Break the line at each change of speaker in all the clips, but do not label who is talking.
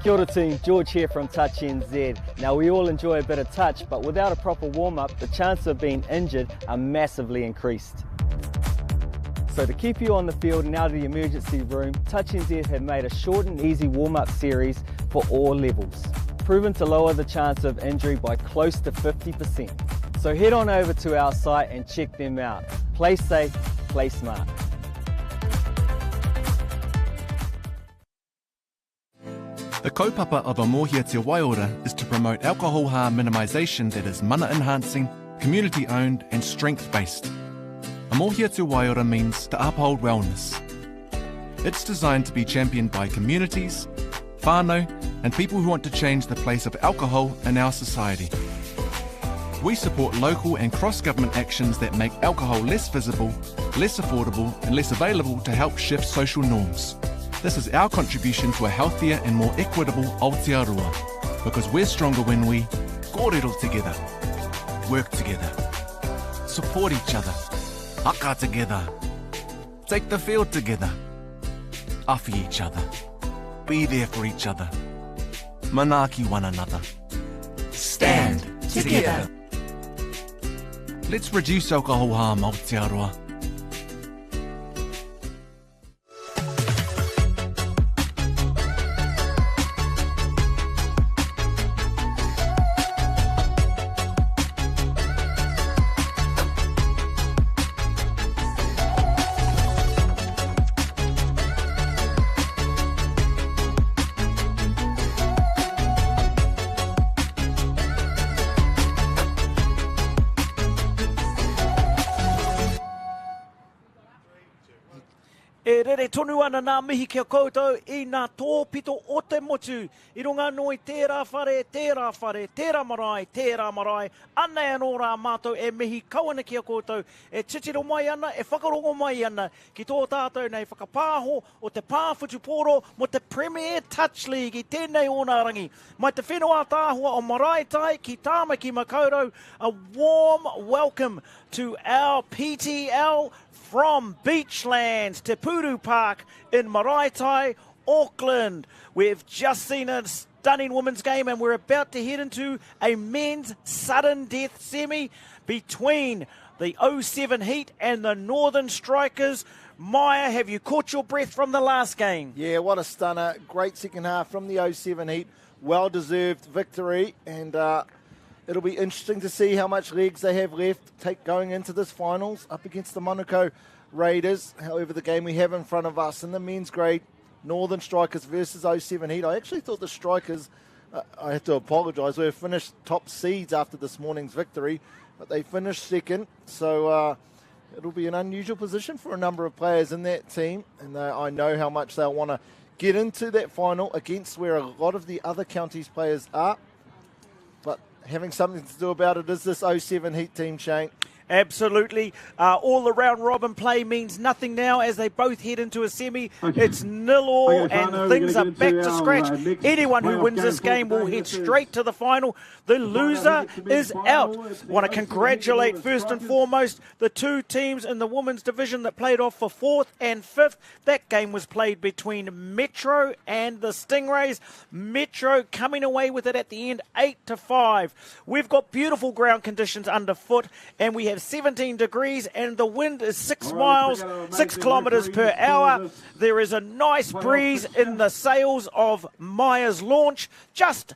Kia ora team, George here from Touch NZ. Now we all enjoy a bit of touch, but without a proper warm-up, the chances of being injured are massively increased. So to keep you on the field and out of the emergency room, Touch NZ have made a short and easy warm-up series for all levels, proven to lower the chance of injury by close to 50%. So head on over to our site and check them out. Play safe, play smart.
The kaupapa of a Mōhia Te Waiora is to promote alcohol harm minimisation that is mana enhancing, community owned and strength based. A Mōhia Te Waiora means to uphold wellness. It's designed to be championed by communities, whānau and people who want to change the place of alcohol in our society. We support local and cross-government actions that make alcohol less visible, less affordable and less available to help shift social norms. This is our contribution to a healthier and more equitable Aotearoa, because we're stronger when we kōrero together, work together, support each other, haka together, take the field together, awhi each other, be there for each other, manaaki one another, stand together. Let's reduce alcohol harm, Aotearoa.
E rere tonu ana nā mihi kia koutou I nā tōpito o te motu. I runga noi tērā whare, tērā marae, ana e anō rā mātou e mihi kawana kia koutou. E titiro mai ana, e whakarongo mai ana ki tō tātou nei whakapāho o te Pāwhutupōro mo te Premier Touch League I tēnei o nā rangi. Mai te whenua tāhua o Maraetai ki Tāmaki Makaurau, a warm welcome to our PTL from Beachlands, Te Puru Park in Maraetai, Auckland. We've just seen a stunning women's game and we're about to head into a men's sudden death semi between the 07 Heat and the Northern Strikers. Maya, have you caught your breath from the last game?
Yeah, what a stunner. Great second half from the 07 Heat. Well-deserved victory, and it'll be interesting to see how much legs they have left going into this finals up against the Manukau Raiders. However, the game we have in front of us in the men's grade, Northern Strikers versus 07 Heat. I actually thought the Strikers, I have to apologise, we finished top seeds after this morning's victory, but they finished second. So it'll be an unusual position for a number of players in that team, and I know how much they'll want to get into that final against where a lot of the other counties players are. But having something to do about it is this 07 Heat team, Shane.
Absolutely. All the round robin play means nothing now as they both head into a semi. Okay. It's 0-0 and things are back to scratch. Anyone who wins this game will head straight to the final. The loser is out. Want to congratulate first and foremost the two teams in the women's division that played off for 4th and 5th. That game was played between Metro and the Stingrays. Metro coming away with it at the end 8-5. We've got beautiful ground conditions underfoot and we have 17 degrees and the wind is 6 kilometres per hour. There is a nice breeze in the sails of Maya's launch, just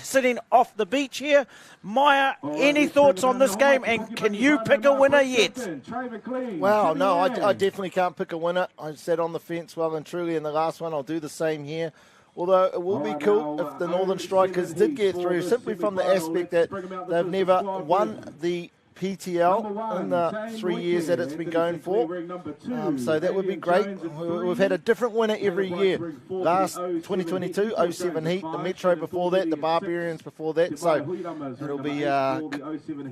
sitting off the beach here. Maya, any thoughts on this game, and can you pick a winner yet?
Well, no, I definitely can't pick a winner. I sat on the fence well and truly in the last one. I'll do the same here. Although it will be cool if the Northern Strikers did get through, simply from the aspect that they've never won the PTL in the 3 years that it's been going for. So that would be great. We've had a different winner every year. Last 2022, 07 Heat, the Metro before that, the Barbarians before that. So it'll be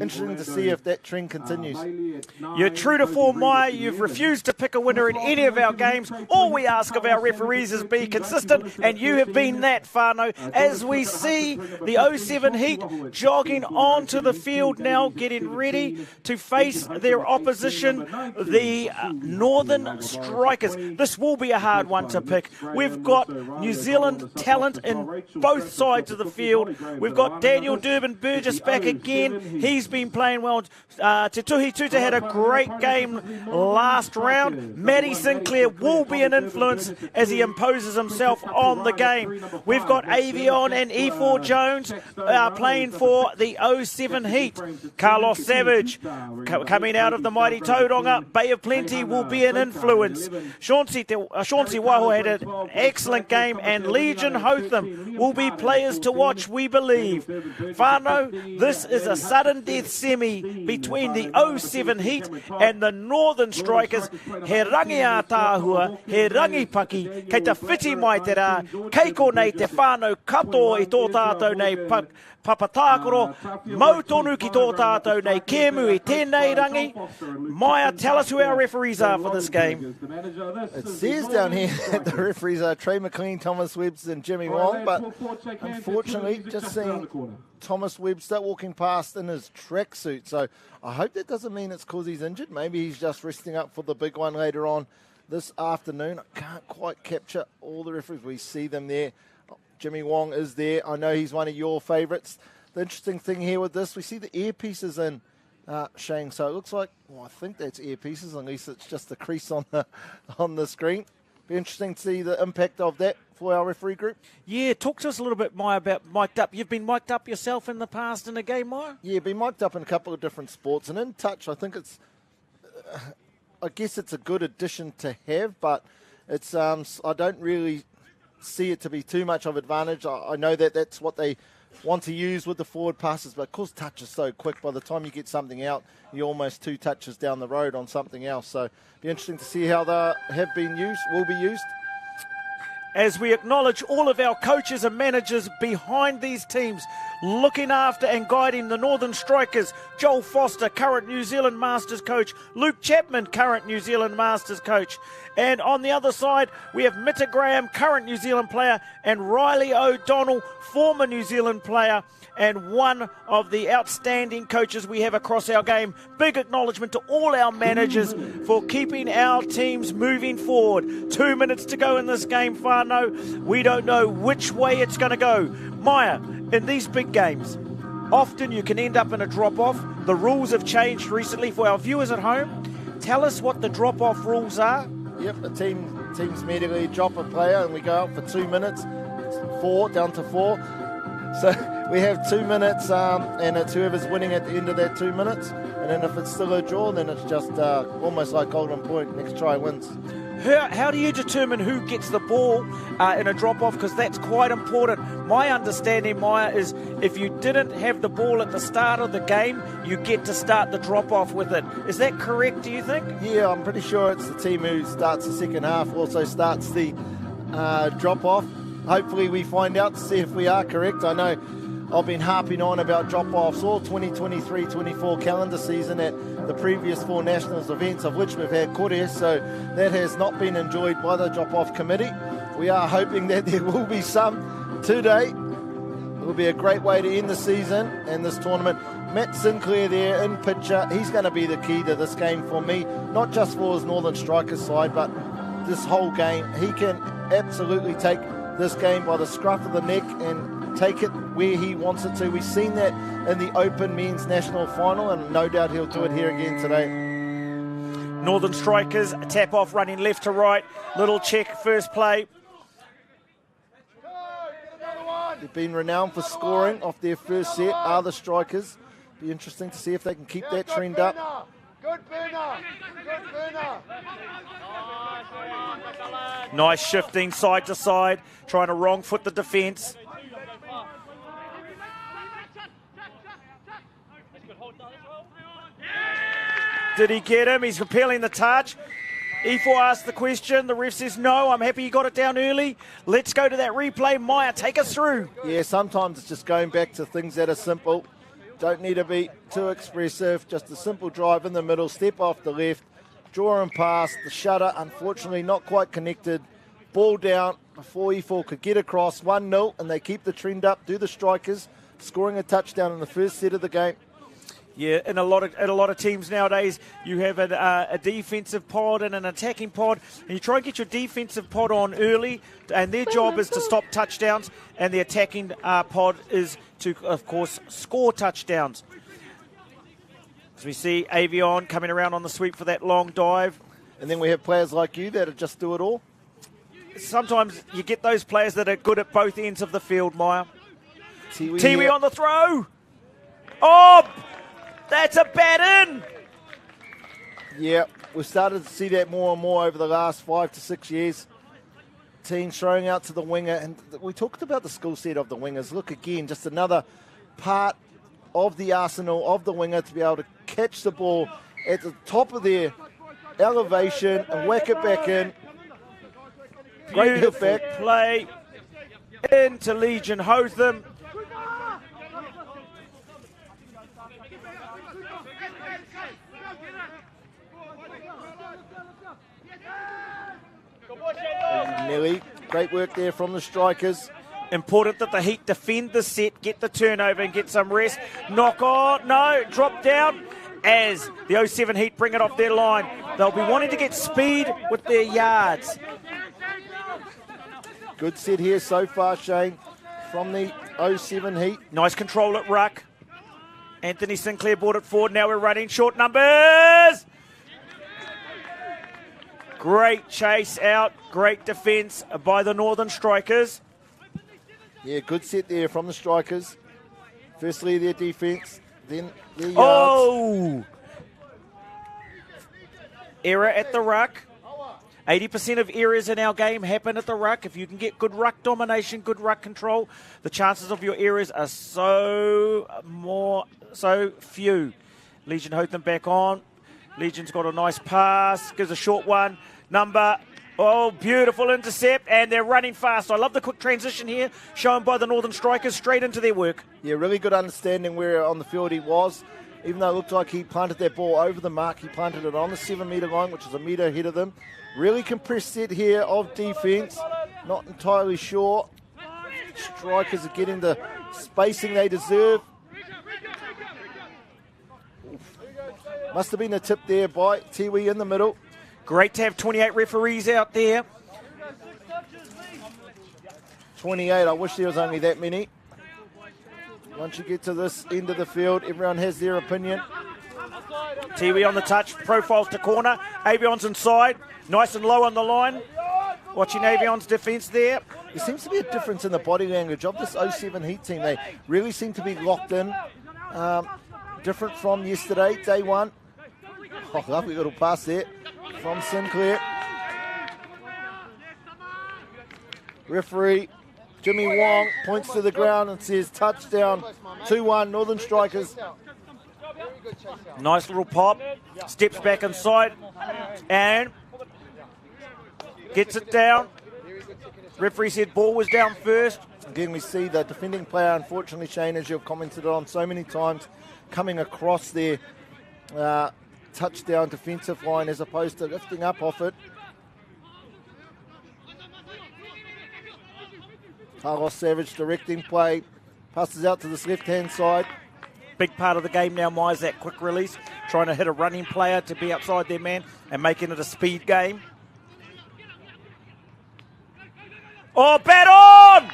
interesting to see if that trend continues.
You're true to form, Maya. You've refused to pick a winner in any of our games. All we ask of our referees is be consistent, and you have been that, whānau. As we see the 07 Heat jogging onto the field now, getting ready ready to face their opposition, the Northern Strikers. This will be a hard one to pick. We've got New Zealand talent in both sides of the field. We've got Daniel Durbin-Burgess back again. He's been playing well. Te Tuta had a great game last round. Matty Sinclair will be an influence as he imposes himself on the game. We've got Avion and E4 Jones playing for the 07 Heat. Carlos Savage coming out of the mighty Tauranga Bay of Plenty will be an influence. Chauncey Waho had an excellent game, and Legion Hotham will be players to watch, we believe. Whānau, this is a sudden death semi between the 07 Heat and the Northern Strikers. He rangi a tāhua, he rangi paki, kei te whiti mai te rā, keiko nei te whānau katoa i tō tātou nei papatākoro, mautonu ki tō tātou nei kēmu i tēnei rangi. Maya, tell us who our referees are for this game.
It says down here that the referees are Trey McLean, Thomas Webster and Jimmy Wong, but unfortunately just seeing Thomas Webster walking past in his tracksuit. So I hope that doesn't mean it's because he's injured. Maybe he's just resting up for the big one later on this afternoon. I can't quite capture all the referees. We see them there. Jimmy Wong is there. I know he's one of your favourites. The interesting thing here with this, we see the earpieces in Shane. So it looks like, well, I think that's earpieces, at least it's just the crease on the screen. Be interesting to see the impact of that for our referee group.
Yeah, talk to us a little bit, Maya, about mic'd up. You've been mic'd up yourself in the past in a game, Maya?
Yeah, been mic'd up in a couple of different sports. And in touch, I think it's, I guess it's a good addition to have, but it's I don't really see it to be too much of advantage. I know that that's what they want to use with the forward passes, but because touch is so quick, by the time you get something out, you're almost 2 touches down the road on something else. So be interesting to see how they have been used, will be used.
As we acknowledge all of our coaches and managers behind these teams, looking after and guiding the Northern Strikers, Joel Foster, current New Zealand Masters coach, Luke Chapman, current New Zealand Masters coach. And on the other side, we have Mitta Graham, current New Zealand player, and Riley O'Donnell, former New Zealand player, and one of the outstanding coaches we have across our game. Big acknowledgement to all our managers for keeping our teams moving forward. 2 minutes to go in this game, Whānau. We don't know which way it's going to go. Maya, in these big games, often you can end up in a drop-off. The rules have changed recently for our viewers at home. Tell us what the drop-off rules are.
Yep, the teams immediately drop a player and we go out for 2 minutes. It's 4 down to 4. So we have 2 minutes and it's whoever's winning at the end of that 2 minutes. And then if it's still a draw, then it's just almost like golden point. Next try wins.
How do you determine who gets the ball in a drop-off? Because that's quite important. My understanding, Maya, is if you didn't have the ball at the start of the game, you get to start the drop-off with it. Is that correct, do you think?
Yeah, I'm pretty sure it's the team who starts the second half also starts the drop-off. Hopefully we find out to see if we are correct. I know I've been harping on about drop-offs all 2023-24 calendar season at the previous 4 Nationals events, of which we've had kore, so that has not been enjoyed by the drop-off committee. We are hoping that there will be some today. It will be a great way to end the season and this tournament. Matt Sinclair there in picture. He's going to be the key to this game for me, not just for his Northern Strikers side, but this whole game. He can absolutely take this game by the scruff of the neck and take it where he wants it to. We've seen that in the Open Men's National Final, and no doubt he'll do it here again today.
Northern Strikers, tap off running left to right. Little check, first play.
They've been renowned for scoring off their first set, are the Strikers. Be interesting to see if they can keep that trend up.
Good burner. Good burner.
Nice shifting side to side, trying to wrong foot the defence. Did he get him? He's appealing the touch. E4 asked the question. The ref says, no, I'm happy he got it down early. Let's go to that replay. Maya, take us through.
Yeah, sometimes it's just going back to things that are simple. Don't need to be too expressive. Just a simple drive in the middle, step off the left, draw and pass. The shutter, unfortunately, not quite connected. Ball down before E4 could get across. 1-0, and they keep the trend up. Do the Strikers, scoring a touchdown in the first set of the game.
Yeah, in a lot of teams nowadays, you have a defensive pod and an attacking pod, and you try and get your defensive pod on early, and their job is to stop touchdowns, and the attacking pod is to, of course, score touchdowns. As we see Avion coming around on the sweep for that long dive.
And then we have players like you that just do it all.
Sometimes you get those players that are good at both ends of the field, Maya. Tiwi on the throw. Oh! That's a bat in!
Yeah, we've started to see that more and more over the last 5 to 6 years. Teams throwing out to the winger, and we talked about the skill set of the wingers. Look again, just another part of the arsenal of the winger to be able to catch the ball at the top of their elevation and whack it back in. Great hit back.
Play into Legion Hotham.
Nelly, great work there from the strikers.
Important that the Heat defend the set, get the turnover and get some rest. Knock on, no, drop down as the 07 Heat bring it off their line. They'll be wanting to get speed with their yards.
Good set here so far, Shane, from the 07 Heat.
Nice control at ruck. Anthony Sinclair brought it forward. Now we're running short numbers. Great chase out. Great defence by the Northern Strikers.
Yeah, good set there from the strikers. Firstly, their defence, then their yards.
Oh! Error at the ruck. 80% of errors in our game happen at the ruck. If you can get good ruck domination, good ruck control, the chances of your errors are so few. Legion Hotham back on. Legion's got a nice pass, gives a short one. Beautiful intercept, and they're running fast. I love the quick transition here, shown by the Northern Strikers, straight into their work. Yeah,
really good understanding where on the field he was. Even though it looked like he planted that ball over the mark, he planted it on the 7-metre line, which is a metre ahead of them. Really compressed set here of defence. Not entirely sure. Strikers are getting the spacing they deserve. Must have been a tip there by Tiwi in the middle.
Great to have 28 referees out there.
28, I wish there was only that many. Once you get to this end of the field, everyone has their opinion.
Tiwi on the touch, profiles to corner. Avion's inside, nice and low on the line. Watching Avion's defence there.
There seems to be a difference in the body language of this 07 Heat team. They really seem to be locked in. Different from yesterday, day one. Oh, lovely little pass there from Sinclair. Referee Jimmy Wong points to the ground and says touchdown, 2-1 Northern Strikers.
Nice little pop, steps back inside and gets it down. Referee said ball was down first.
Again, we see the defending player, unfortunately, Shane, as you've commented on so many times, coming across their touchdown defensive line as opposed to lifting up off it. Carlos Savage directing play, passes out to this left-hand side.
Big part of the game now, Myers, that quick release, trying to hit a running player to be outside their man and making it a speed game. Oh, bat on!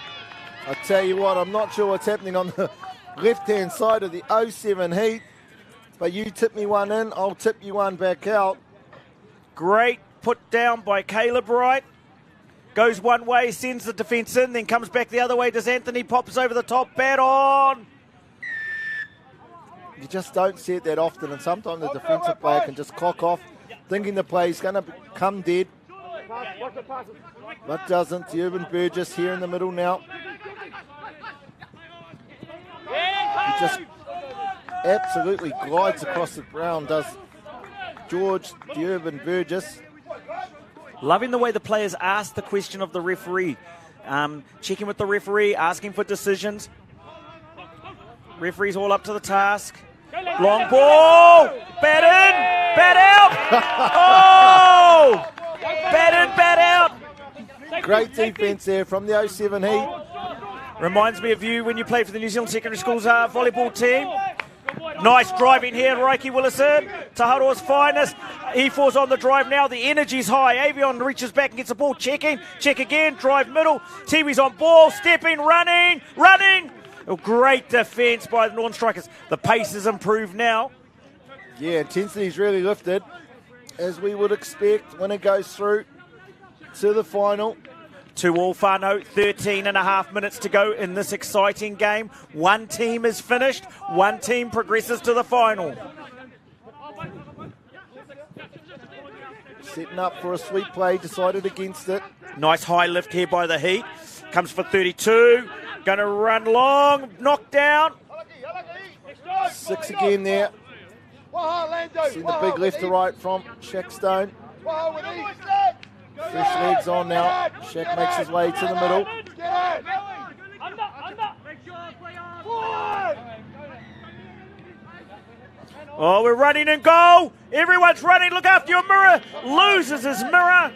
I tell you what, I'm not sure what's happening on the left-hand side of the 07 Heat, but you tip me one in, I'll tip you one back out.
Great put down by Caleb Wright. Goes one way, sends the defence in, then comes back the other way. Does Anthony, pops over the top, bat on!
You just don't see it that often, and sometimes the defensive player can just clock off, thinking the play's going to come dead. But doesn't. The Urban Burgess here in the middle now. He just absolutely glides across the ground, does George the Urban Burgess.
Loving the way the players ask the question of the referee. Checking with the referee, asking for decisions. Referee's all up to the task. Long ball! Bat in! Bat out! Oh! Bat in, bat out!
Great defence there from the 07 Heat.
Reminds me of you when you played for the New Zealand Secondary Schools volleyball team. Nice driving here, Reiki Willison. Taharoa's finest. E4's on the drive now. The energy's high. Avion reaches back and gets the ball. Checking. Check again. Drive middle. Tiwi's on ball. Stepping. Running. Oh, great defence by the Northern Strikers. The pace has improved now.
Yeah, intensity's really lifted, as we would expect when it goes through to the final.
2-2 whānau, 13 and a half minutes to go in this exciting game. One team is finished, one team progresses to the final.
Setting up for a sweep play, decided against it.
Nice high lift here by the Heat. Comes for 32, going to run long, knocked down.
6 again there. Seen the big left to right from Shackstone. Fresh legs on now. Shaq makes his way to the middle.
Oh, we're running and goal. Everyone's running. Look after your mirror. Loses his mirror.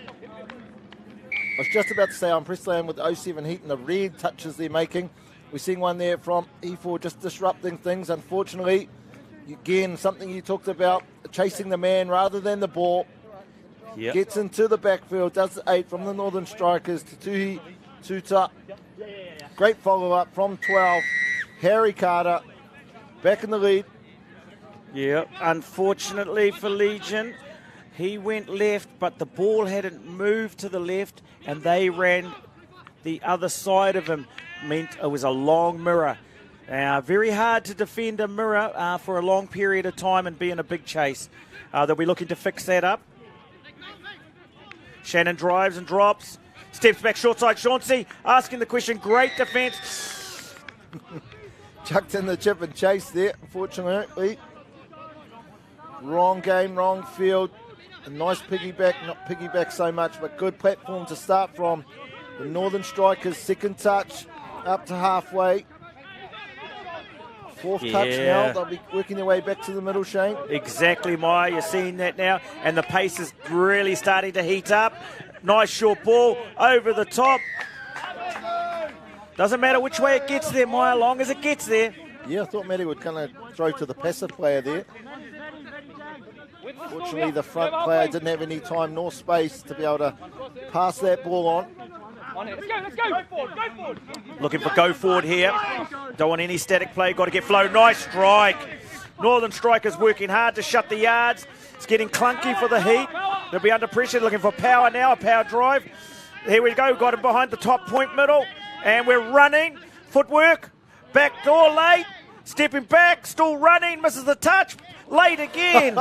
I was just about to say, I'm impressed with 07 Heat and the red touches they're making. We're seeing one there from E4 just disrupting things. Unfortunately, again, something you talked about, chasing the man rather than the ball.
Yep.
Gets into the backfield, does the 8 from the Northern Strikers to Tuhi Tuta. Great follow-up from 12. Harry Carter back in the lead.
Yeah, unfortunately for Legion, he went left, but the ball hadn't moved to the left, and they ran the other side of him. Meant it was a long mirror. Very hard to defend a mirror for a long period of time and be in a big chase. They'll be looking to fix that up. Shannon drives and drops. Steps back short side. Chauncey asking the question. Great defence.
Chucked in the chip and chase there, unfortunately. Wrong game, wrong field. A nice piggyback, not piggyback so much, but good platform to start from. The Northern Strikers' second touch up to halfway. Fourth touch now. They'll be working their way back to the middle, Shane.
Exactly, Maya. You're seeing that now. And the pace is really starting to heat up. Nice short ball over the top. Doesn't matter which way it gets there, Maya, long as it gets there.
Yeah, I thought Matty would kind of throw to the passive player there. Fortunately, the front player didn't have any time nor space to be able to pass that ball on.
Let's go. Go forward.
Looking for go forward here. Don't want any static play. Got to get flow. Nice strike. Northern Strikers working hard to shut the yards. It's getting clunky for the Heat. They'll be under pressure. Looking for power now. A power drive. Here we go. Got him behind the top point middle. And we're running. Footwork. Back door late. Stepping back. Still running. Misses the touch. Late again.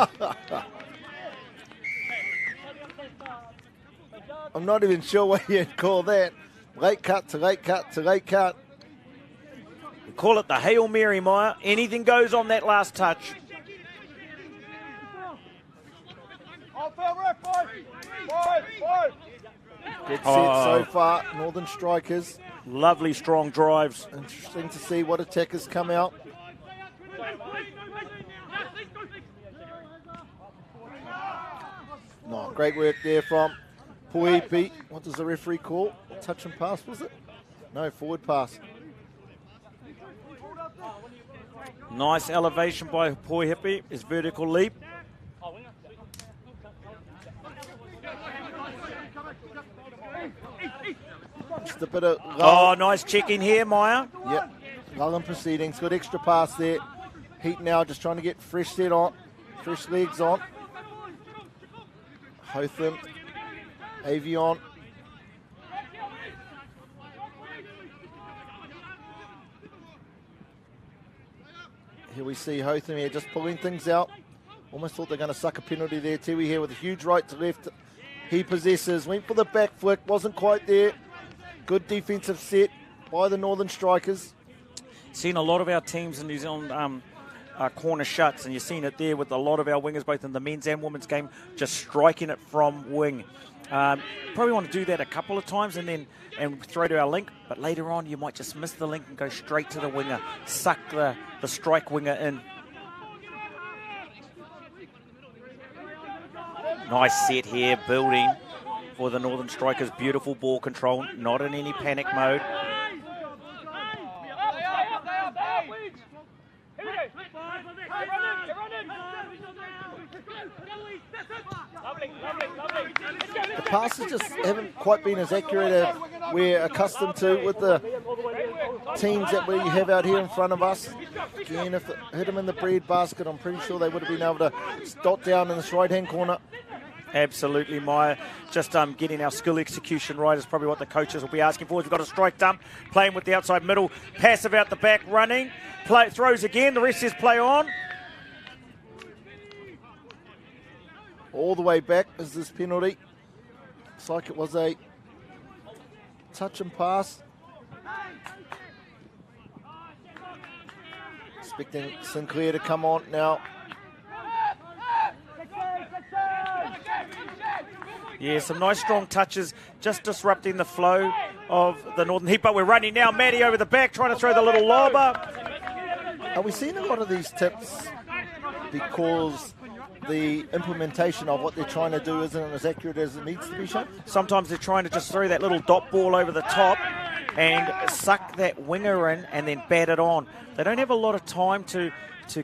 I'm not even sure what you'd call that. Late cut to late cut to late cut.
We call it the Hail Mary, Maya. Anything goes on that last touch.
Good set so far, Northern Strikers.
Lovely strong drives.
Interesting to see what attackers come out. No, great work there from Poipi. What does the referee call? Touch and pass, was it? No, forward pass.
Nice elevation by Poipi. His vertical leap.
Just a bit of lull.
Oh, nice check in here, Maya.
Yep, lull in proceedings. Good extra pass there. Heat now just trying to get fresh set on, fresh legs on. Hotham, Avion. Here we see Hotham here just pulling things out. Almost thought they're going to suck a penalty there. Tiwi here with a huge right to left. He possesses, went for the back flick, wasn't quite there. Good defensive set by the Northern Strikers.
Seen a lot of our teams in New Zealand corner shuts, and you've seen it there with a lot of our wingers, both in the men's and women's game, just striking it from wing. Probably want to do that a couple of times and throw to our link, but later on you might just miss the link and go straight to the winger, suck the strike winger in. Nice set here, building for the Northern Strikers. Beautiful ball control, not in any panic mode.
passes just haven't quite been as accurate as we're accustomed to with the teams that we have out here in front of us. Again, if it hit them in the bread basket, I'm pretty sure they would have been able to dot down in this right-hand corner.
Absolutely, Maya. Just getting our skill execution right is probably what the coaches will be asking for. We've got a strike dump, playing with the outside middle, passive out the back, running, play, throws again, the rest says play on.
All the way back is this penalty. Looks like it was a touch and pass. Expecting Sinclair to come on now.
Yeah, some nice strong touches, just disrupting the flow of the Northern Heat. But we're running now. Maddie over the back, trying to throw the little lob up.
Are we seeing a lot of these tips because the implementation of what they're trying to do isn't as accurate as it needs to be, Shane?
Sometimes they're trying to just throw that little dot ball over the top and suck that winger in and then bat it on. They don't have a lot of time to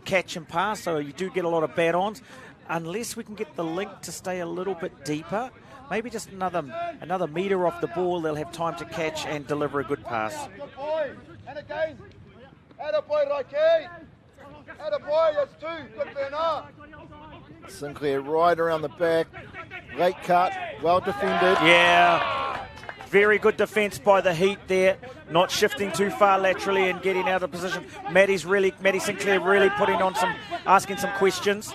catch and pass, so you do get a lot of bat-ons. Unless we can get the link to stay a little bit deeper, maybe just another metre off the ball, they'll have time to catch and deliver a good pass.
And again, attaboy, Raikei. Attaboy, that's two. Good Bernard.
Sinclair right around the back. Late cut, well defended.
Yeah, very good defence by the Heat there, not shifting too far laterally and getting out of position. Maddie Sinclair really putting on asking some questions.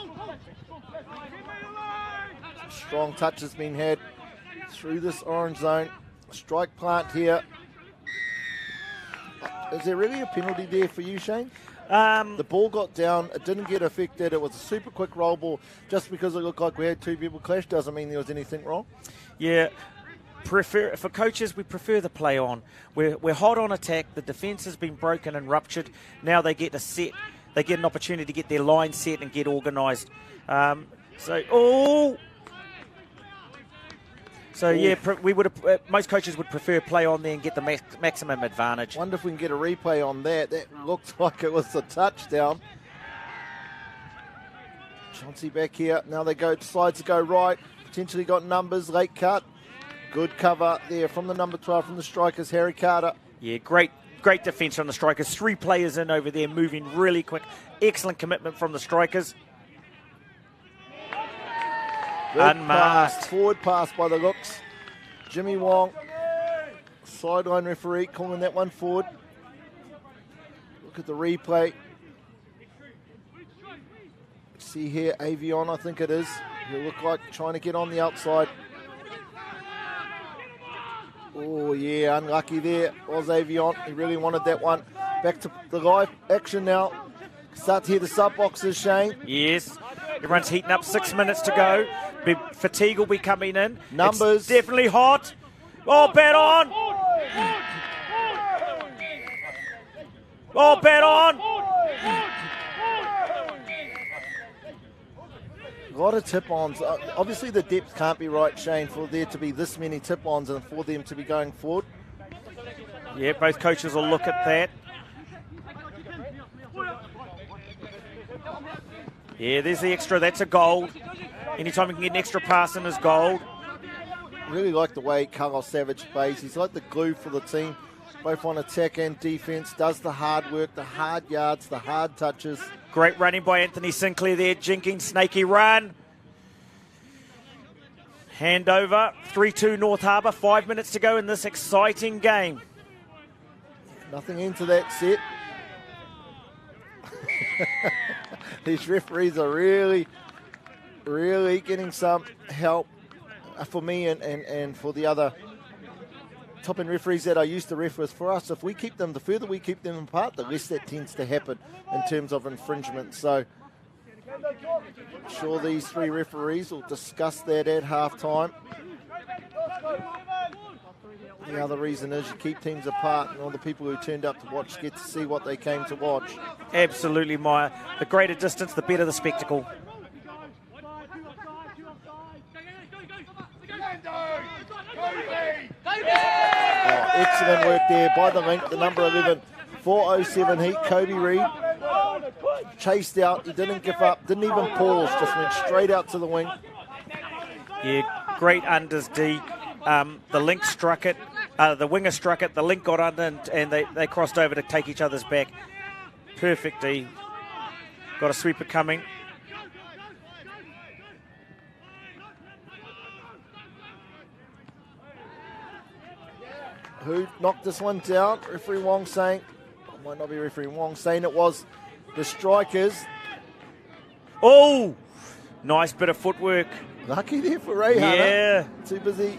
Strong touch has been had through this orange zone. Strike plant here. Is there really a penalty there for you, Shane? The ball got down, it didn't get affected, it was a super quick roll ball. Just because it looked like we had two people clash doesn't mean there was anything wrong.
Yeah, for coaches, we prefer the play on. We're hot on attack, the defence has been broken and ruptured. Now they get an opportunity to get their line set and get organised. So yeah, most coaches would prefer play on there and get the maximum advantage.
Wonder if we can get a replay on that. That looked like it was a touchdown. Chauncey back here. Now they decides to go right. Potentially got numbers. Late cut. Good cover there from the number 12 from the Strikers, Harry Carter.
Yeah, great defence from the Strikers. 3 players in over there, moving really quick. Excellent commitment from the Strikers. Unmasked.
Forward pass by the looks. Jimmy Wong, sideline referee, calling that one forward. Look at the replay. See here, Avion, I think it is. He'll look like trying to get on the outside. Oh, yeah, unlucky there. Was Avion. He really wanted that one. Back to the live action now. Start to hear the sub boxes, Shane.
Yes. Everyone's heating up. 6 minutes to go. Fatigue will be coming in.
Numbers.
It's definitely hot. Oh, bat on. Oh, bat on.
A lot of tip-ons. Obviously, the depth can't be right, Shane, for there to be this many tip-ons and for them to be going forward.
Yeah, both coaches will look at that. Yeah, there's the extra. That's a gold. Anytime we can get an extra pass in is gold.
Really like the way Carlos Savage plays. He's like the glue for the team, both on attack and defence. Does the hard work, the hard yards, the hard touches.
Great running by Anthony Sinclair there. Jinking, snaky run. Handover. 3-2 North Harbour. 5 minutes to go in this exciting game.
Nothing into that set. These referees are really getting some help for me and for the other top-end referees that I used to ref with. For us, if we keep them, the further we keep them apart, the less that tends to happen in terms of infringement. So I'm sure these 3 referees will discuss that at halftime. The other reason is you keep teams apart and all the people who turned up to watch get to see what they came to watch.
Absolutely, Maya. The greater distance, the better the spectacle.
Excellent work there by the link, the number 11, 407 Heat, Kobe Reed. Chased out, he didn't give up, didn't even pause, just went straight out to the wing.
Yeah, Great unders, D. The link struck it. The winger struck it. The link got under, and they crossed over to take each other's back. Perfect, D. Got a sweeper coming.
Who knocked this one down? Referee Wong saying, it might not be referee Wong saying it was the Strikers.
Oh, nice bit of footwork.
Lucky there for Ray Hunter.
Yeah.
Too busy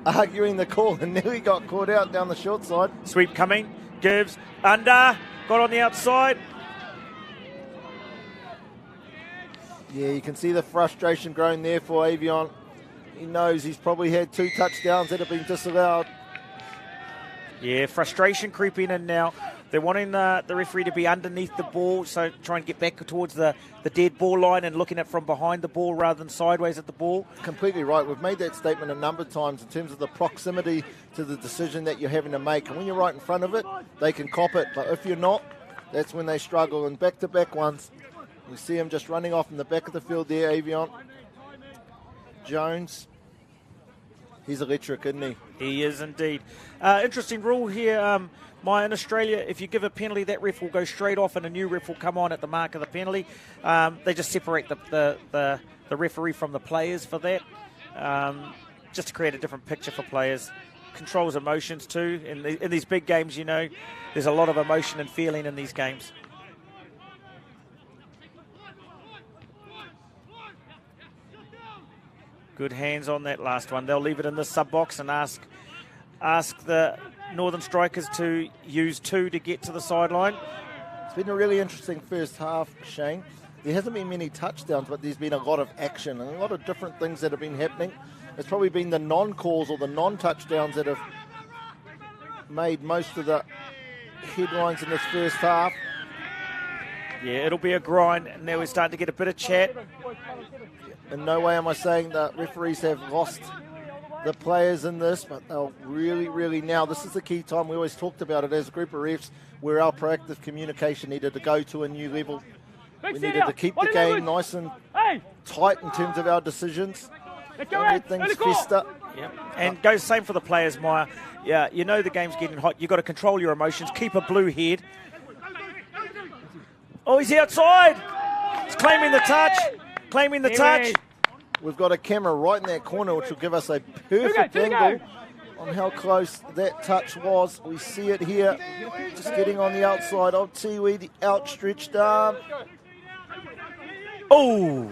arguing the call and nearly got caught out down the short side.
Sweep coming. Gives under. Got on the outside.
Yeah, you can see the frustration growing there for Avion. He knows he's probably had 2 touchdowns that have been disallowed.
Yeah, frustration creeping in now. They're wanting the referee to be underneath the ball, so try and get back towards the dead ball line and looking at from behind the ball rather than sideways at the ball.
Completely right. We've made that statement a number of times in terms of the proximity to the decision that you're having to make. And when you're right in front of it, they can cop it. But if you're not, that's when they struggle. And back-to-back ones, we see him just running off in the back of the field there, Avion. Jones. He's electric, isn't he?
He is indeed. Interesting rule here, Maya, in Australia. If you give a penalty, that ref will go straight off and a new ref will come on at the mark of the penalty. They just separate the referee from the players for that, just to create a different picture for players. Controls emotions too. In these big games, you know, there's a lot of emotion and feeling in these games. Good hands on that last one. They'll leave it in the sub box and ask the Northern Strikers to use 2 to get to the sideline.
It's been a really interesting first half, Shane. There hasn't been many touchdowns, but there's been a lot of action and a lot of different things that have been happening. It's probably been the non-calls or the non-touchdowns that have made most of the headlines in this first half.
Yeah, it'll be a grind. Now we're starting to get a bit of chat.
In no way am I saying that referees have lost the players in this, but they'll really now, this is the key time. We always talked about it as a group of refs, where our proactive communication needed to go to a new level. We needed to keep the game nice and tight in terms of our decisions. Don't let things fester.
Yep. And goes same for the players, Maya. Yeah, you know the game's getting hot. You've got to control your emotions. Keep a blue head. Oh, he's outside. He's claiming the touch. Claiming the touch.
We've got a camera right in that corner, which will give us a perfect angle on how close that touch was. We see it here, just getting on the outside of Tiwi, the outstretched arm.
Oh!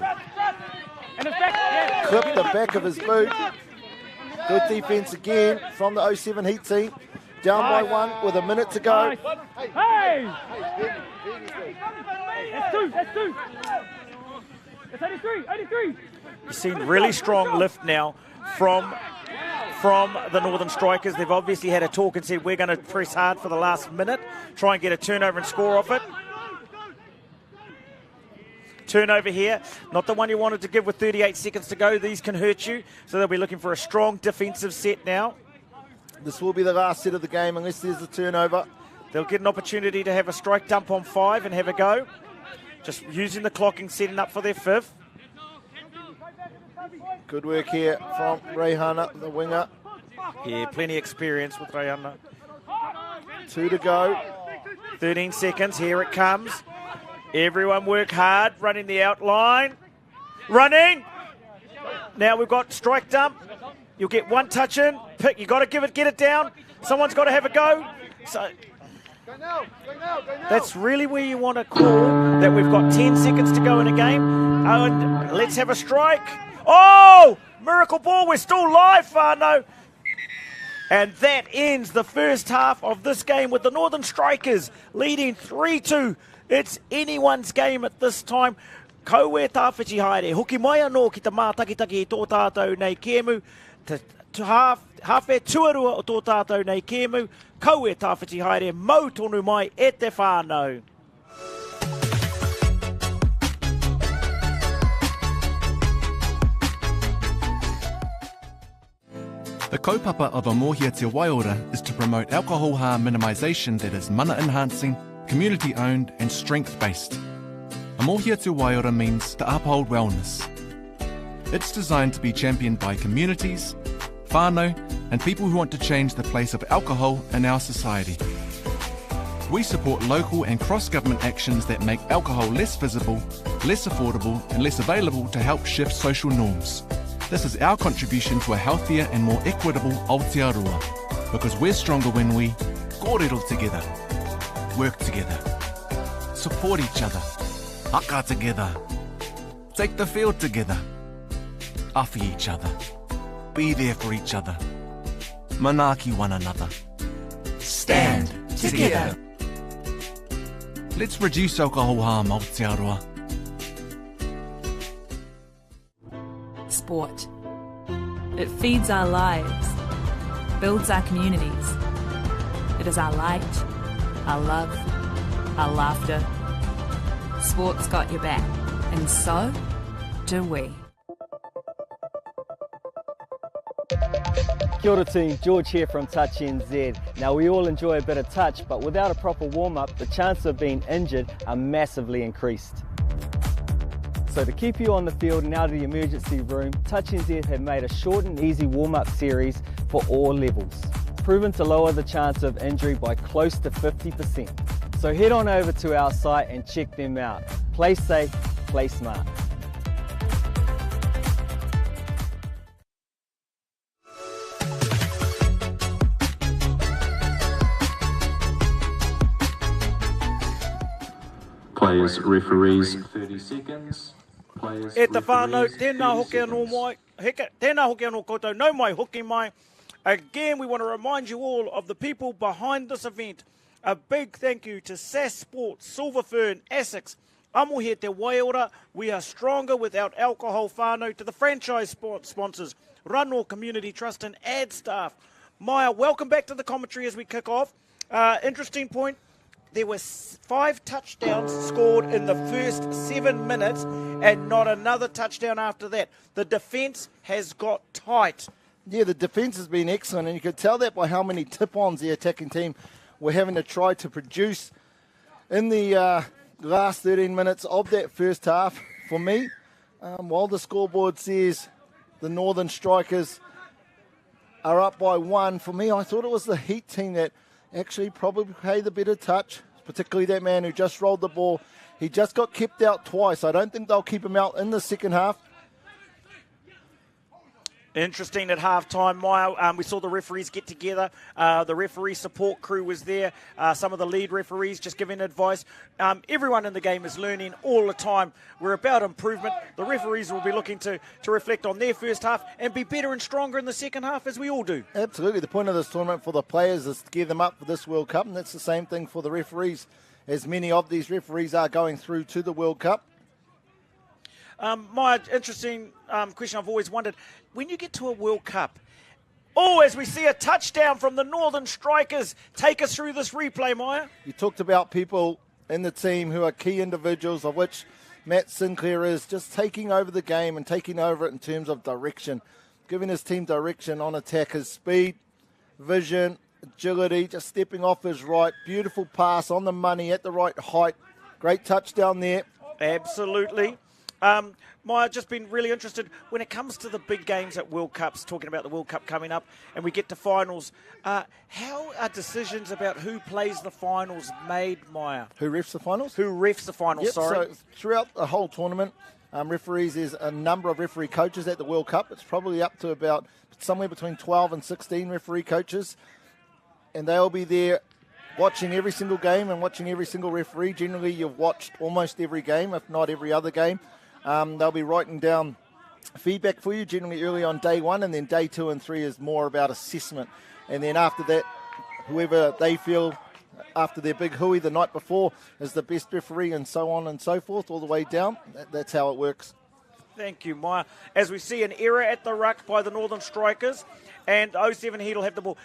Clipped the back of his boot. Good defense again from the 07 Heat team. Down by 1 with a minute to go.
Hey! That's 2, that's 2. It's 83.
You've seen really strong lift now from the Northern Strikers. They've obviously had a talk and said, we're going to press hard for the last minute, try and get a turnover and score off it. Turnover here, not the one you wanted to give with 38 seconds to go. These can hurt you, so they'll be looking for a strong defensive set now.
This will be the last set of the game unless there's a turnover.
They'll get an opportunity to have a strike dump on 5 and have a go. Just using the clocking, setting up for their 5th.
Good work here from Rehana, the winger.
Yeah, plenty of experience with Rehana.
2 to go.
13 seconds, here it comes. Everyone work hard, running the outline. Running! Now we've got strike dump. You'll get 1 touch in. Pick, you've got to get it down. Someone's got to have a go. So that's really where you want to call that we've got 10 seconds to go in a game. Oh, and let's have a strike. Oh! Miracle ball, we're still live, Whānau. And that ends the first half of this game with the Northern Strikers leading 3-2. It's anyone's game at this time. Ko e tāwhiti haere. Hoki mai anō ki te mātakitaki tō tātou nei kēmu. Hawhe tuarua o tō tātou nei kēmu. Ko e tāwhiti haere. Mau tonu mai e te whānau.
The kaupapa of a Mōhia Te Waiora is to promote alcohol harm minimisation that is mana enhancing, community owned and strength based. A Mōhia Te Waiora means to uphold wellness. It's designed to be championed by communities, whānau, and people who want to change the place of alcohol in our society. We support local and cross-government actions that make alcohol less visible, less affordable, and less available to help shift social norms. This is our contribution to a healthier and more equitable Aotearoa, because we're stronger when we kōrero together, work together, support each other, haka together, take the field together, awhi each other, be there for each other, manaaki one another, stand together. Let's reduce alcohol harm, Aotearoa.
Sport. It feeds our lives, builds our communities. It is our light, our love, our laughter. Sport's got your back, and so do we.
Kia ora team, George here from Touch NZ. Now we all enjoy a bit of touch, but without a proper warm-up, the chances of being injured are massively increased. So to keep you on the field and out of the emergency room, Touch NZ have made a short and easy warm-up series for all levels, proven to lower the chance of injury by close to 50%. So head on over to our site and check them out. Play safe, play smart.
Players, referees, 30 seconds. Players,
E te whānau, tēnā hoki anō mai, tēnā hoki anō koutou, nau mai, hoki mai. Again, we want to remind you all of the people behind this event. A big thank you to SAS Sports, Silver Fern, Asics, Amohia Te Waiora. We are stronger without alcohol whānau. To the franchise sponsors, Rano Community Trust and ad staff. Maya, welcome back to the commentary as we kick off. Interesting point. There were 5 touchdowns scored in the first 7 minutes and not another touchdown after that. The defence has got tight.
Yeah, the defence has been excellent, and you could tell that by how many tip-ons the attacking team were having to try to produce in the last 13 minutes of that first half. For me, while the scoreboard says the Northern Strikers are up by 1, for me, I thought it was the Heat team that actually probably played the better touch, particularly that man who just rolled the ball. He just got kept out twice. I don't think they'll keep him out in the second half.
Interesting at half-time, Maya. We saw the referees get together. The referee support crew was there. Some of the lead referees just giving advice. Everyone in the game is learning all the time. We're about improvement. The referees will be looking to reflect on their first half and be better and stronger in the second half, as we all do.
Absolutely. The point of this tournament for the players is to gear them up for this World Cup, and that's the same thing for the referees, as many of these referees are going through to the World Cup.
My interesting question I've always wondered, when you get to a World Cup, as we see a touchdown from the Northern Strikers, take us through this replay, Maya.
You talked about people in the team who are key individuals, of which Matt Sinclair is, just taking over the game and taking over it in terms of direction, giving his team direction on attack, his speed, vision, agility, just stepping off his right, beautiful pass on the money at the right height, great touchdown there.
Absolutely. Maya, just been really interested when it comes to the big games at World Cups, talking about the World Cup coming up, and we get to finals. How are decisions about who plays the finals made, Maya?
Who refs the finals?
Who refs the finals,
Yep,
sorry.
So throughout the whole tournament, referees, there's a number of referee coaches at the World Cup. It's probably up to about somewhere between 12 and 16 referee coaches, and they'll be there watching every single game and watching every single referee. Generally, you've watched almost every game, if not every other game. They'll be writing down feedback for you, generally early on day 1, and then day 2 and 3 is more about assessment. And then after that, whoever they feel after their big hui the night before is the best referee, and so on and so forth, all the way down. That's how it works.
Thank you, Maya. As we see an error at the ruck by the Northern Strikers, and 07 Heat will have the ball.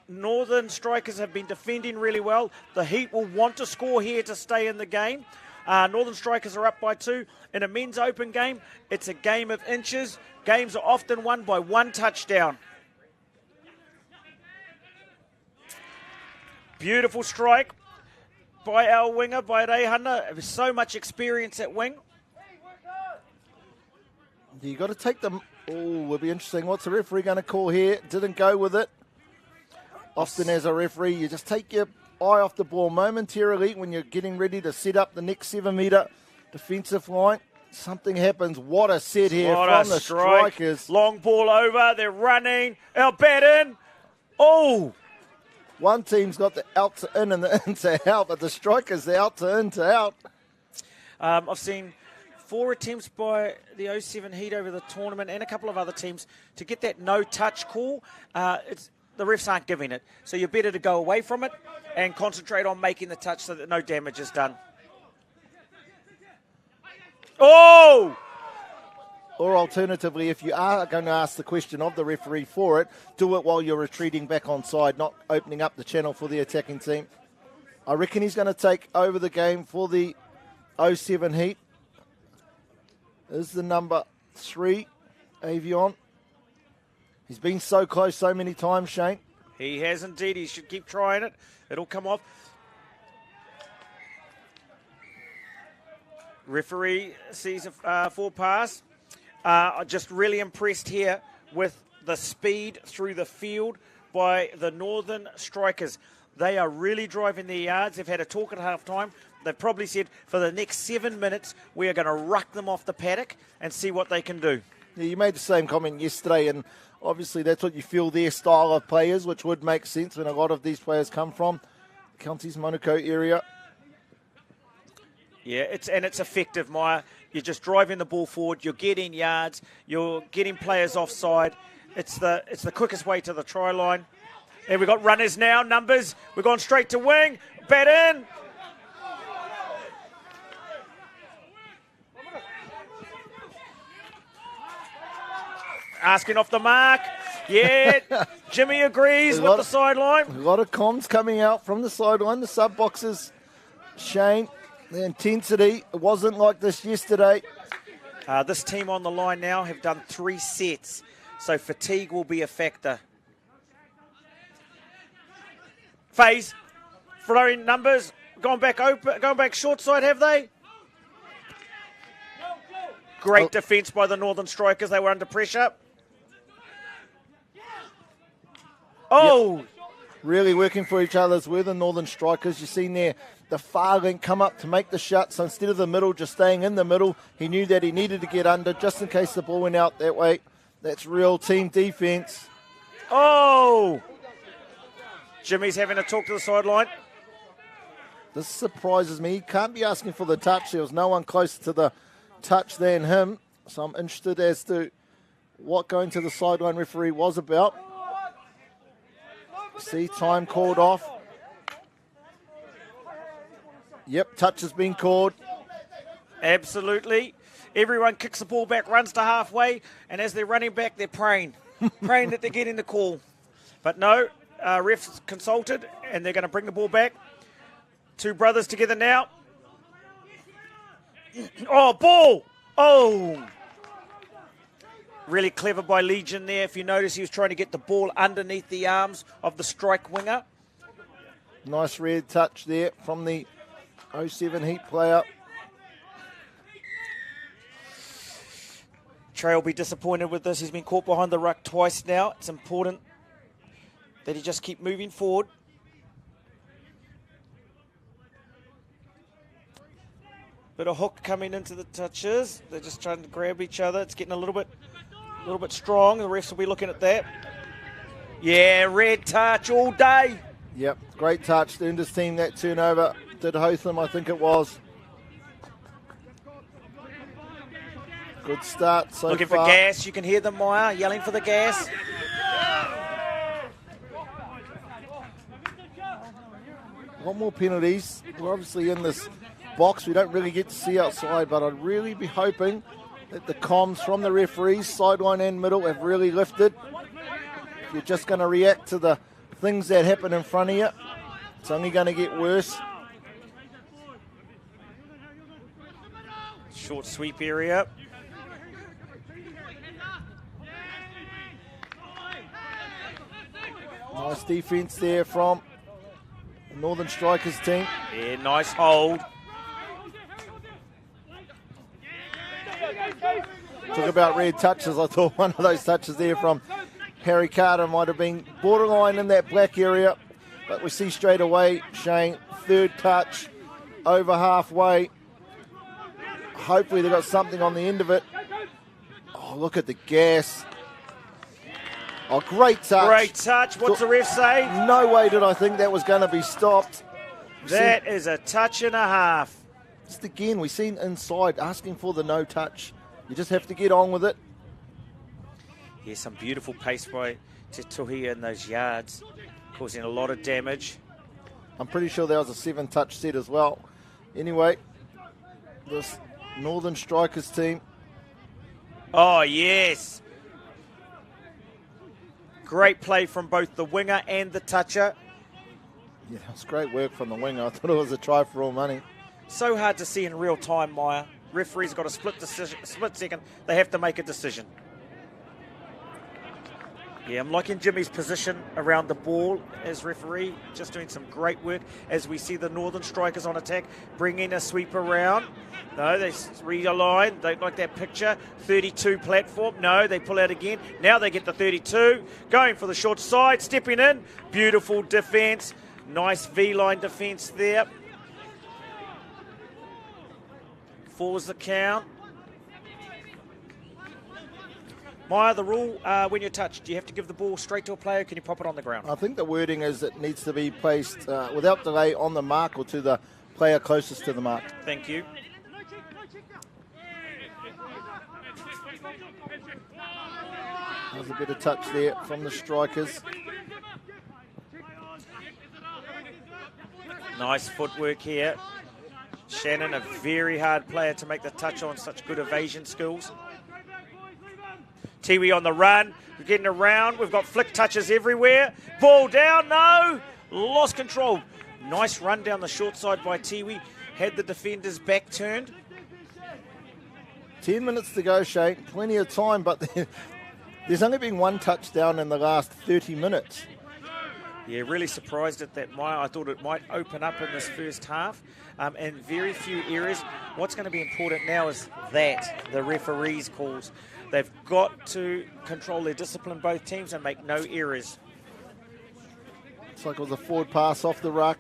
Northern Strikers have been defending really well. The Heat will want to score here to stay in the game. Northern Strikers are up by 2. In a men's open game, it's a game of inches. Games are often won by 1 touchdown. Beautiful strike by our winger, by Reihana. So much experience at wing.
You got to take them. Oh, will be interesting. What's the referee going to call here? Didn't go with it. Often as a referee, you just take your eye off the ball momentarily when you're getting ready to set up the next 7-metre defensive line. Something happens. What a set here from the Strikers.
Long ball over. They're running. Out batting. Oh!
One team's got the out to in and the in to out, but the Strikers, the out to in to out.
I've seen 4 attempts by the 07 Heat over the tournament and a couple of other teams to get that no-touch call. The refs aren't giving it. So you're better to go away from it and concentrate on making the touch so that no damage is done. Oh!
Or alternatively, if you are going to ask the question of the referee for it, do it while you're retreating back on side, not opening up the channel for the attacking team. I reckon he's going to take over the game for the 07 Heat. Is the number 3, Avion. He's been so close so many times, Shane.
He has indeed. He should keep trying it. It'll come off. Referee sees a 4 pass. Just really impressed here with the speed through the field by the Northern Strikers. They are really driving their yards. They've had a talk at half-time. They've probably said for the next 7 minutes, we are going to ruck them off the paddock and see what they can do.
Yeah, you made the same comment yesterday, and obviously that's what you feel their style of players, which would make sense when a lot of these players come from the Counties Manukau area.
Yeah, it's effective, Maya. You're just driving the ball forward. You're getting yards. You're getting players offside. It's the quickest way to the try line. And we've got runners now, numbers. We're going straight to wing. Bat in. Asking off the mark. Yeah, Jimmy agrees with the sideline.
A lot of comms coming out from the sideline. The sub boxes, Shane. The intensity, it wasn't like this yesterday.
This team on the line now have done 3 sets, so fatigue will be a factor. Phase, throwing numbers, going back open, going back short side, have they? Great defence by the Northern Strikers. They were under pressure. Oh!
Yep. Really working for each other were the Northern Strikers. You've seen there the far link come up to make the shot. So instead of the middle, just staying in the middle, he knew that he needed to get under just in case the ball went out that way. That's real team defence.
Oh! Jimmy's having a talk to the sideline.
This surprises me. He can't be asking for the touch. There was no one closer to the touch than him. So I'm interested as to what going to the sideline referee was about. See, time called off. Yep, touch has been called.
Absolutely. Everyone kicks the ball back, runs to halfway, and as they're running back, they're praying that they're getting the call. But no, refs consulted, and they're going to bring the ball back. 2 brothers together now. Oh, ball! Oh! Really clever by Legion there. If you notice, he was trying to get the ball underneath the arms of the strike winger.
Nice red touch there from the 07 Heat player.
Trey will be disappointed with this. He's been caught behind the ruck twice now. It's important that he just keep moving forward. Bit of hook coming into the touches. They're just trying to grab each other. It's getting a little bit strong. The refs will be looking at that. Yeah, red touch all day.
Yep, great touch. Earned his team that turnover. Did Hotham, I think it was. Good start so
looking
far.
For gas. You can hear them, Maya, yelling for the gas.
One more penalties. We're obviously in this box. We don't really get to see outside, but I'd really be hoping that the comms from the referees, sideline and middle, have really lifted. If you're just going to react to the things that happen in front of you, it's only going to get worse.
Short sweep area.
Nice defence there from the Northern Strikers team.
Yeah, nice hold.
Talk about red touches. I thought one of those touches there from Harry Carter might have been borderline in that black area. But we see straight away, Shane, third touch, over halfway. Hopefully they got something on the end of it. Oh, look at the gas. Oh, great touch.
Great touch. What's the ref say?
No way did I think that was going to be stopped.
That is a touch and a half.
Just again, we've seen inside asking for the no touch. You just have to get on with it.
Yeah, some beautiful pace by Te Tuhi in those yards, causing a lot of damage.
I'm pretty sure that was a 7-touch set as well. Anyway, this Northern Strikers team.
Oh, yes. Great play from both the winger and the toucher.
Yeah, that was great work from the winger. I thought it was a try for all money.
So hard to see in real time, Maya. Referee's got a split second. They have to make a decision. Yeah, I'm liking Jimmy's position around the ball as referee. Just doing some great work as we see the Northern Strikers on attack, bringing a sweep around. No, they realign. They like that picture. 32 platform. No, they pull out again. Now they get the 32. Going for the short side, stepping in. Beautiful defence. Nice V-line defence there. 4's the count. Maya, the rule, when you're touched, do you have to give the ball straight to a player? Can you pop it on the ground?
I think the wording is it needs to be placed without delay on the mark or to the player closest to the mark.
Thank you.
There's a bit of touch there from the Strikers.
Nice footwork here. Shannon, a very hard player to make the touch on, such good evasion skills. Tiwi on the run, we're getting around, we've got flick touches everywhere. Ball down, no, lost control. Nice run down the short side by Tiwi, had the defender's back turned.
10 minutes to go, Shane, plenty of time, but there's only been one touchdown in the last 30 minutes.
Yeah, really surprised at that, Maya. I thought it might open up in this first half, and very few errors. What's going to be important now is that, the referees' calls. They've got to control their discipline, both teams, and make no errors.
Looks like it was a forward pass off the ruck.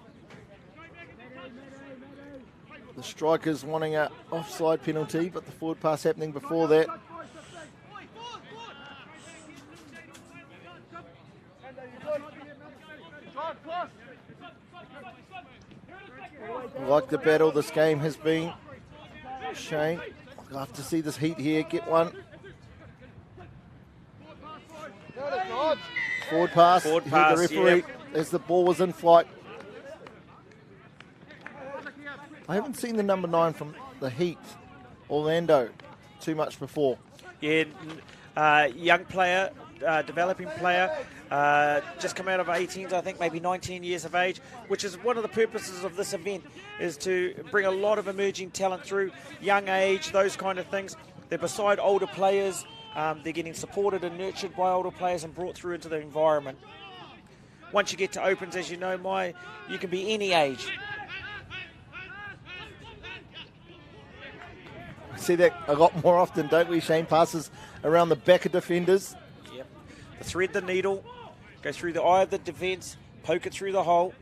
The Strikers wanting an offside penalty, but the forward pass happening before that. I like the battle this game has been. Shane, I'd love to see this heat here get one. Forward pass.
Forward
You
pass,
heard the referee as the ball was in flight. I haven't seen the number 9 from the Heat, Orlando, too much before.
Yeah, young player, developing player, just come out of 18s, I think, maybe 19 years of age, which is one of the purposes of this event, is to bring a lot of emerging talent through, young age, those kind of things. They're beside older players. They're getting supported and nurtured by older players and brought through into the environment. Once you get to opens, as you know, you can be any age.
See that a lot more often, don't we? Shane passes around the back of defenders.
Yep. Thread the needle, go through the eye of the defence, poke it through the hole.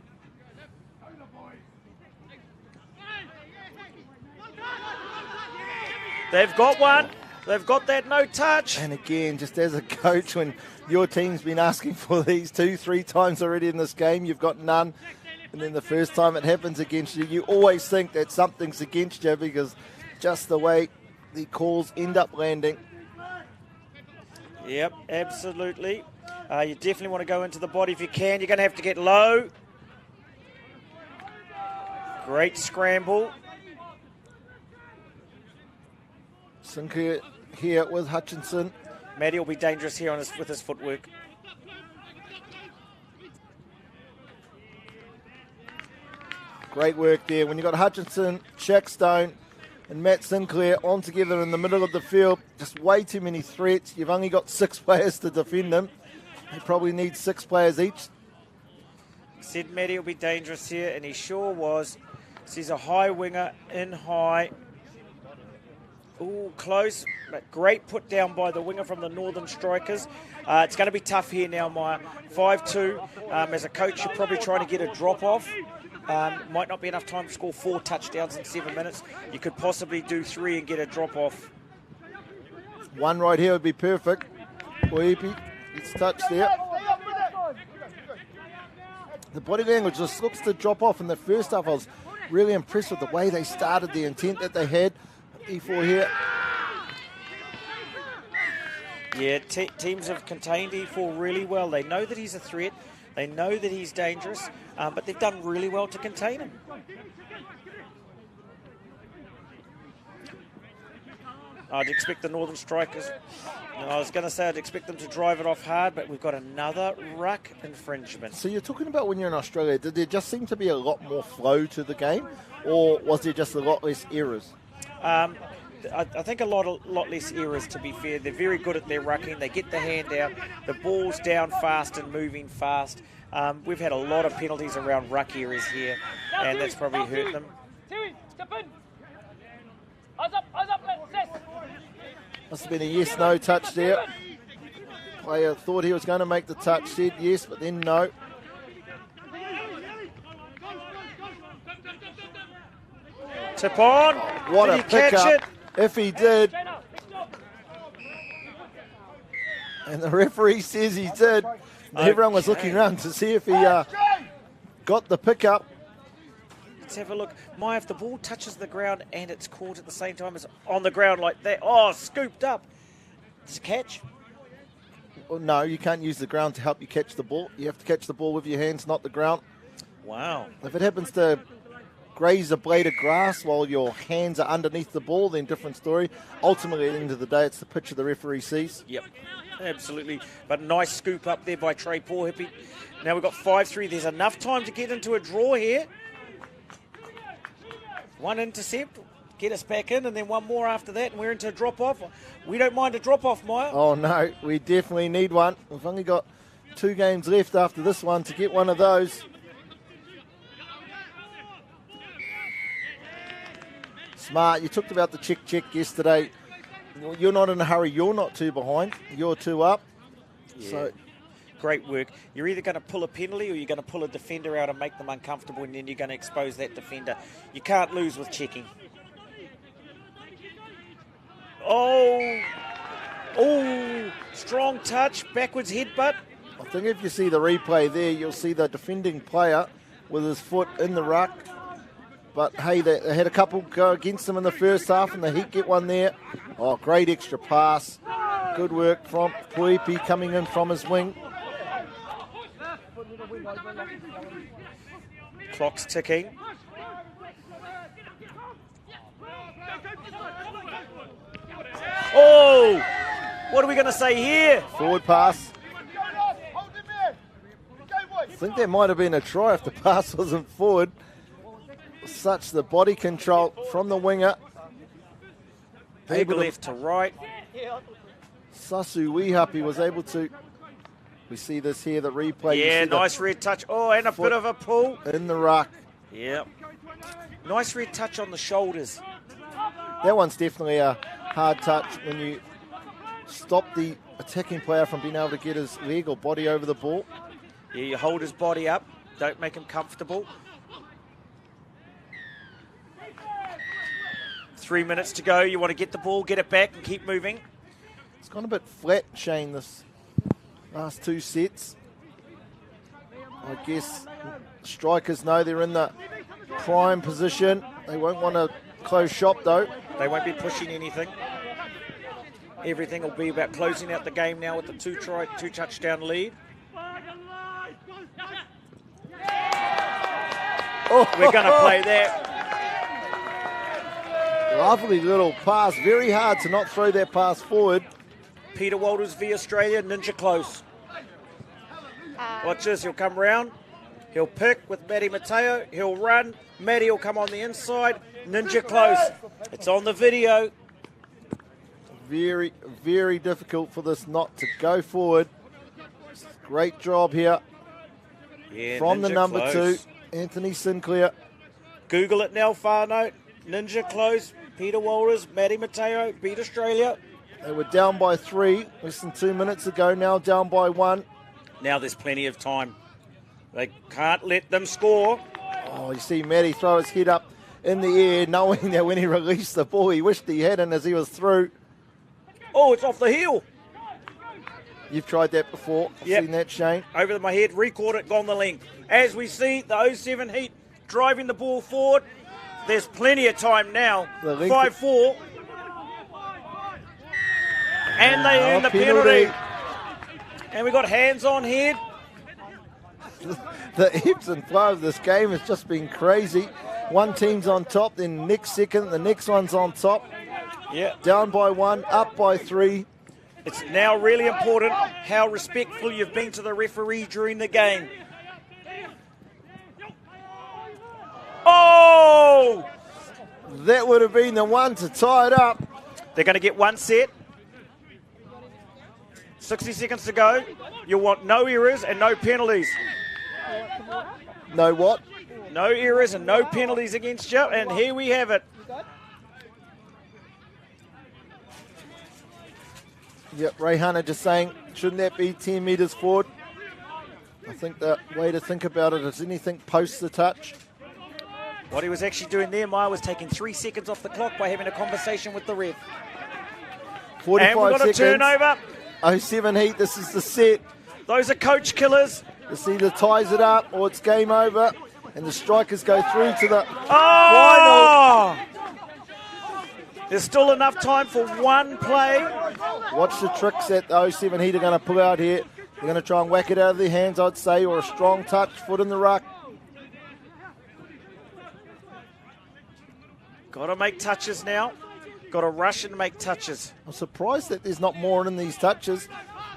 They've got one. They've got that no touch.
And again, just as a coach, when your team's been asking for these 2-3 times already in this game, you've got none. And then the first time it happens against you, you always think that something's against you because just the way the calls end up landing.
Yep, absolutely. You definitely want to go into the body if you can. You're going to have to get low. Great scramble.
Sinclair here with Hutchinson.
Maddie will be dangerous here with his footwork.
Great work there. When you've got Hutchinson, Shackstone, and Matt Sinclair on together in the middle of the field, just way too many threats. You've only got 6 players to defend them. They probably need 6 players each.
Said Maddie will be dangerous here, and he sure was. So he's a high winger, in high. Ooh, close, but great put down by the winger from the Northern Strikers. It's going to be tough here now, Maya. 5-2. As a coach, you're probably trying to get a drop-off. Might not be enough time to score 4 touchdowns in 7 minutes. You could possibly do 3 and get a drop-off.
One right here would be perfect. Poipi gets touched there. The body language just looks to drop off in the first half. I was really impressed with the way they started, the intent that they had. E4 here.
Yeah, teams have contained E4 really well. They know that he's a threat. They know that he's dangerous, but they've done really well to contain him. I'd expect the Northern Strikers, I was going to say I'd expect them to drive it off hard, but we've got another ruck infringement.
So you're talking about when you're in Australia, did there just seem to be a lot more flow to the game, or was there just a lot less errors?
I think a lot less errors, to be fair. They're very good at their rucking. They get the hand out. The ball's down fast and moving fast. We've had a lot of penalties around ruck errors here, and that's probably hurt them.
Must have been a yes-no touch there. Player thought he was going to make the touch, said yes, but then no.
Tip on.
What
Did
a
he catch
pickup,
it?
if he did. And the referee says he did. Everyone was looking around to see if he got the pickup.
Let's have a look. Maya, if the ball touches the ground and it's caught at the same time as on the ground like that, oh, scooped up. It's a catch.
Well, no, you can't use the ground to help you catch the ball. You have to catch the ball with your hands, not the ground.
Wow.
If it happens to graze a blade of grass while your hands are underneath the ball, then different story. Ultimately, at the end of the day, it's the picture the referee sees.
Yep, absolutely. But nice scoop up there by Trey Pohutukawa. Now we've got 5-3. There's enough time to get into a draw here. One intercept, get us back in, and then one more after that, and we're into a drop-off. We don't mind a drop-off, Maya.
Oh, no, we definitely need one. We've only got 2 games left after this one to get one of those. Smart, you talked about the check yesterday. You're not in a hurry. You're not 2 behind. You're 2 up.
Yeah.
So
great work. You're either going to pull a penalty or you're going to pull a defender out and make them uncomfortable, and then you're going to expose that defender. You can't lose with checking. Oh, strong touch, backwards headbutt.
I think if you see the replay there, you'll see the defending player with his foot in the ruck. But, hey, they had a couple go against them in the first half, and the Heat get one there. Oh, great extra pass. Good work from Poipi coming in from his wing.
Clock's ticking. Oh, what are we going to say here?
Forward pass. I think there might have been a try if the pass wasn't forward. Such the body control from the winger.
Big left to right.
Sasu Wihapi was able to. We see this here, the replay.
Yeah, nice red touch. Oh, and a bit of a pull.
In the ruck.
Yeah. Nice red touch on the shoulders.
That one's definitely a hard touch when you stop the attacking player from being able to get his leg or body over the ball.
Yeah, you hold his body up. Don't make him comfortable. 3 minutes to go. You want to get the ball, get it back, and keep moving.
It's gone a bit flat, Shane, this last 2 sets. I guess strikers know they're in the prime position. They won't want to close shop, though.
They won't be pushing anything. Everything will be about closing out the game now with the 2 touchdown lead.
Oh.
We're going to play that.
Lovely little pass. Very hard to not throw that pass forward.
Peter Walters v Australia, ninja close. Watch this, he'll come round. He'll pick with Matty Mateo. He'll run. Matty will come on the inside. Ninja close. It's on the video.
Very, very difficult for this not to go forward. Great job here from the number close. 2, Anthony Sinclair.
Google it now, Far Note. Ninja close. Peter Walters, Matty Mateo beat Australia.
They were down by 3 less than 2 minutes ago, now down by 1.
Now there's plenty of time. They can't let them score.
Oh, you see Matty throw his head up in the air, knowing that when he released the ball, he wished he hadn't as he was through.
Oh, it's off the heel.
You've tried that before. I've seen that, Shane.
Over my head, record it, gone the length. As we see the 07 Heat driving the ball forward, there's plenty of time now. 5-4. And they earn the penalty. And we got hands on head.
The ebbs and flow of this game has just been crazy. One team's on top, then next second, the next one's on top.
Yeah.
Down by 1, up by 3.
It's now really important how respectful you've been to the referee during the game. Oh!
That would have been the one to tie it up.
They're going to get one set. 60 seconds to go. You want no errors and no penalties.
No what?
No errors and no penalties against you. And here we have it.
Yep, Ray Hunter just saying, shouldn't that be 10 metres forward? I think the way to think about it is anything post the touch.
What he was actually doing there, Maya, was taking 3 seconds off the clock by having a conversation with the ref.
45
and we've got
seconds.
a turnover.
07 Heat, this is the set.
Those are coach killers.
This either ties it up or it's game over. And the strikers go through to the
final. There's still enough time for one play.
Watch the tricks that the 07 Heat are going to pull out here. They're going to try and whack it out of their hands, I'd say, or a strong touch, foot in the ruck.
Got to make touches now. Got to rush and make touches.
I'm surprised that there's not more in these touches.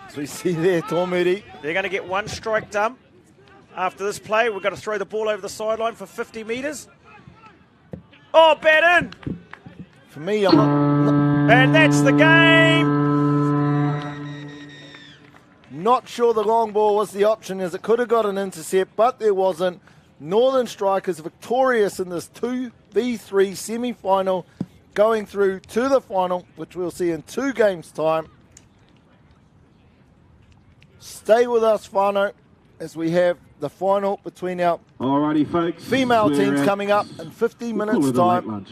As we see there, Tomuri.
They're going to get one strike dump. After this play, we're going to throw the ball over the sideline for 50 metres. Oh, bat in!
For me, I'm not...
And that's the game!
Not sure the long ball was the option, as it could have got an intercept, but there wasn't. Northern Strikers victorious in this 2v3 semi-final, going through to the final, which we'll see in 2 games' time. Stay with us, whānau, as we have the final between our
Alrighty, folks.
female teams coming up in 15 minutes' time.
Lunch.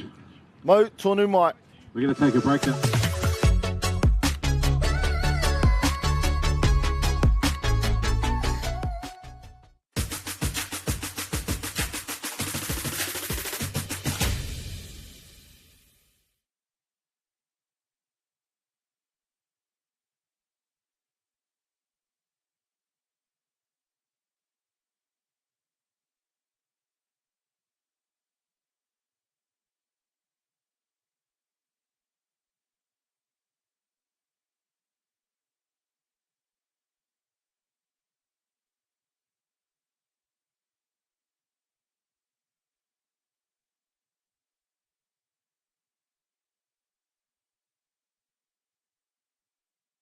Mo tonu mai.
We're going to take a break now.